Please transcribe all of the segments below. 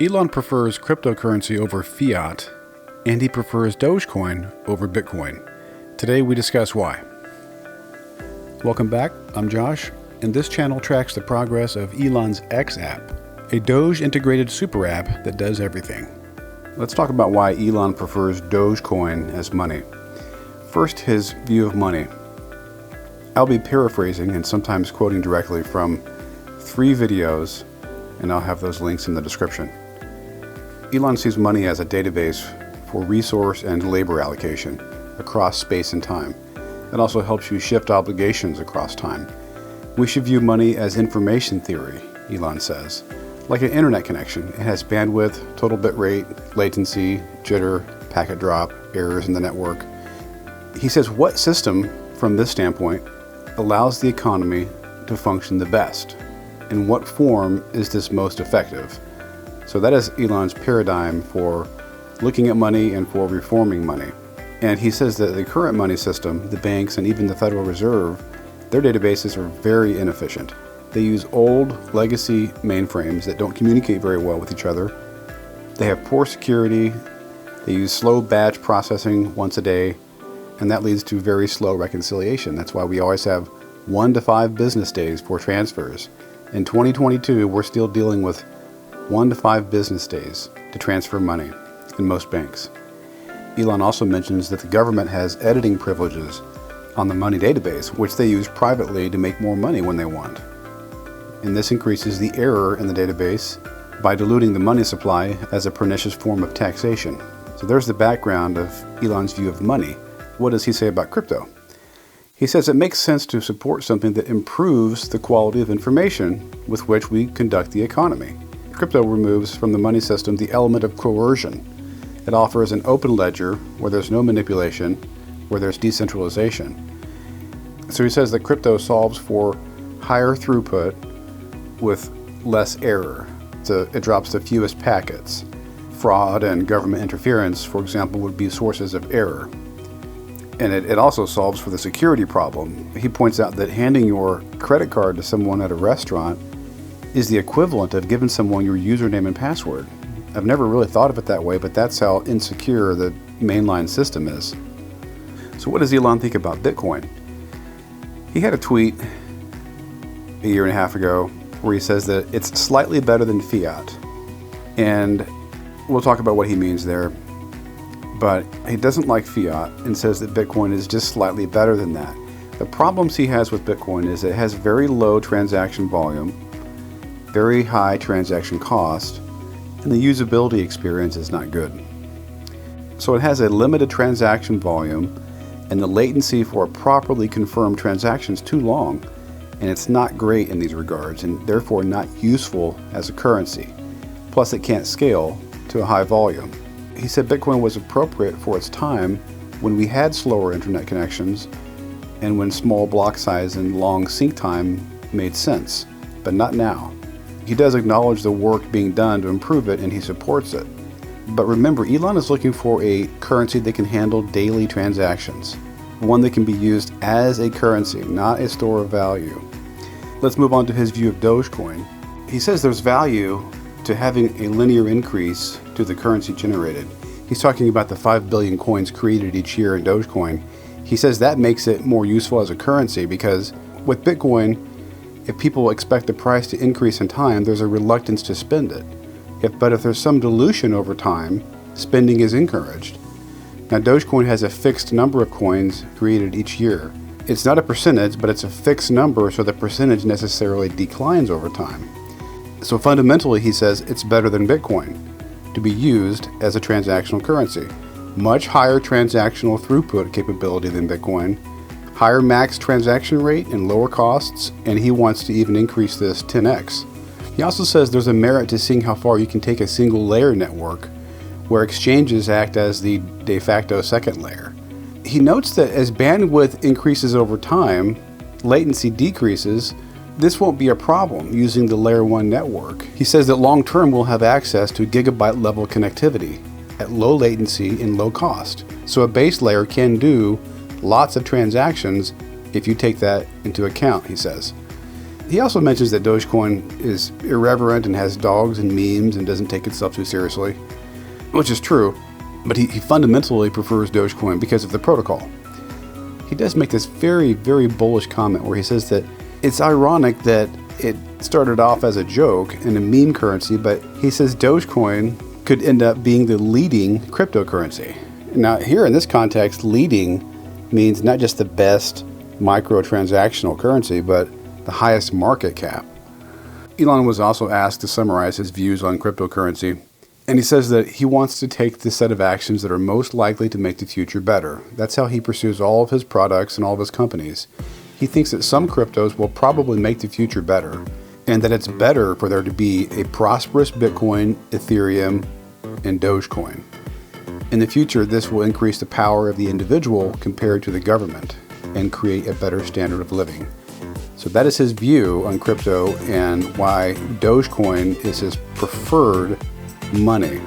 Elon prefers cryptocurrency over fiat, and he prefers Dogecoin over Bitcoin. Today we discuss why. Welcome back, I'm Josh, and this channel tracks the progress of Elon's X app, a Doge integrated super app that does everything. Let's talk about why Elon prefers Dogecoin as money. First, his view of money. I'll be paraphrasing and sometimes quoting directly from 3 videos, and I'll have those links in the description. Elon sees money as a database for resource and labor allocation across space and time. It also helps you shift obligations across time. We should view money as information theory, Elon says. Like an internet connection, it has bandwidth, total bit rate, latency, jitter, packet drop, errors in the network. He says what system, from this standpoint, allows the economy to function the best? In what form is this most effective? So that is Elon's paradigm for looking at money and for reforming money. And he says that the current money system, the banks and even the Federal Reserve, their databases are very inefficient. They use old legacy mainframes that don't communicate very well with each other. They have poor security. They use slow batch processing once a day, and that leads to very slow reconciliation. That's why we always have 1 to 5 business days for transfers. In 2022, we're still dealing with 1 to 5 business days to transfer money in most banks. Elon also mentions that the government has editing privileges on the money database, which they use privately to make more money when they want. And this increases the error in the database by diluting the money supply as a pernicious form of taxation. So there's the background of Elon's view of money. What does he say about crypto? He says it makes sense to support something that improves the quality of information with which we conduct the economy. Crypto removes from the money system the element of coercion. It offers an open ledger where there's no manipulation, where there's decentralization. So he says that crypto solves for higher throughput with less error. It drops the fewest packets. Fraud and government interference, for example, would be sources of error. And it also solves for the security problem. He points out that handing your credit card to someone at a restaurant is the equivalent of giving someone your username and password. I've never really thought of it that way, but that's how insecure the mainline system is. So what does Elon think about Bitcoin? He had a tweet a year and a half ago where he says that it's slightly better than fiat. And we'll talk about what he means there. But he doesn't like fiat and says that Bitcoin is just slightly better than that. The problems he has with Bitcoin is it has very low transaction volume, very high transaction cost, and the usability experience is not good. So it has a limited transaction volume, and the latency for a properly confirmed transaction is too long, and it's not great in these regards, and therefore not useful as a currency. Plus it can't scale to a high volume. He said Bitcoin was appropriate for its time when we had slower internet connections and when small block size and long sync time made sense, but not now. He does acknowledge the work being done to improve it, and he supports it. But remember, Elon is looking for a currency that can handle daily transactions, one that can be used as a currency, not a store of value. Let's move on to his view of Dogecoin. He says there's value to having a linear increase to the currency generated. He's talking about the 5 billion coins created each year in Dogecoin. He says that makes it more useful as a currency because with Bitcoin, if people expect the price to increase in time, there's a reluctance to spend it. But if there's some dilution over time, spending is encouraged. Now, Dogecoin has a fixed number of coins created each year. It's not a percentage, but it's a fixed number, so the percentage necessarily declines over time. So fundamentally, he says it's better than Bitcoin to be used as a transactional currency. Much higher transactional throughput capability than Bitcoin, higher max transaction rate and lower costs, and he wants to even increase this 10x. He also says there's a merit to seeing how far you can take a single layer network where exchanges act as the de facto second layer. He notes that as bandwidth increases over time, latency decreases, this won't be a problem using the layer 1 network. He says that long term we'll have access to gigabyte level connectivity at low latency and low cost. So a base layer can do lots of transactions if you take that into account, he says. He also mentions that Dogecoin is irreverent and has dogs and memes and doesn't take itself too seriously, which is true, but he fundamentally prefers Dogecoin because of the protocol. He does make this very, very bullish comment where he says that it's ironic that it started off as a joke and a meme currency, but he says Dogecoin could end up being the leading cryptocurrency. Now, here in this context, leading means not just the best micro-transactional currency, but the highest market cap. Elon was also asked to summarize his views on cryptocurrency, and he says that he wants to take the set of actions that are most likely to make the future better. That's how he pursues all of his products and all of his companies. He thinks that some cryptos will probably make the future better, and that it's better for there to be a prosperous Bitcoin, Ethereum, and Dogecoin. In the future, this will increase the power of the individual compared to the government and create a better standard of living. So that is his view on crypto and why Dogecoin is his preferred money.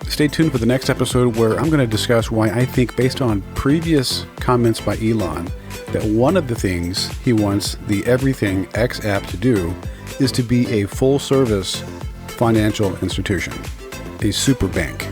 Stay tuned for the next episode where I'm going to discuss why I think, based on previous comments by Elon, that one of the things he wants the Everything X app to do is to be a full-service financial institution, a super bank.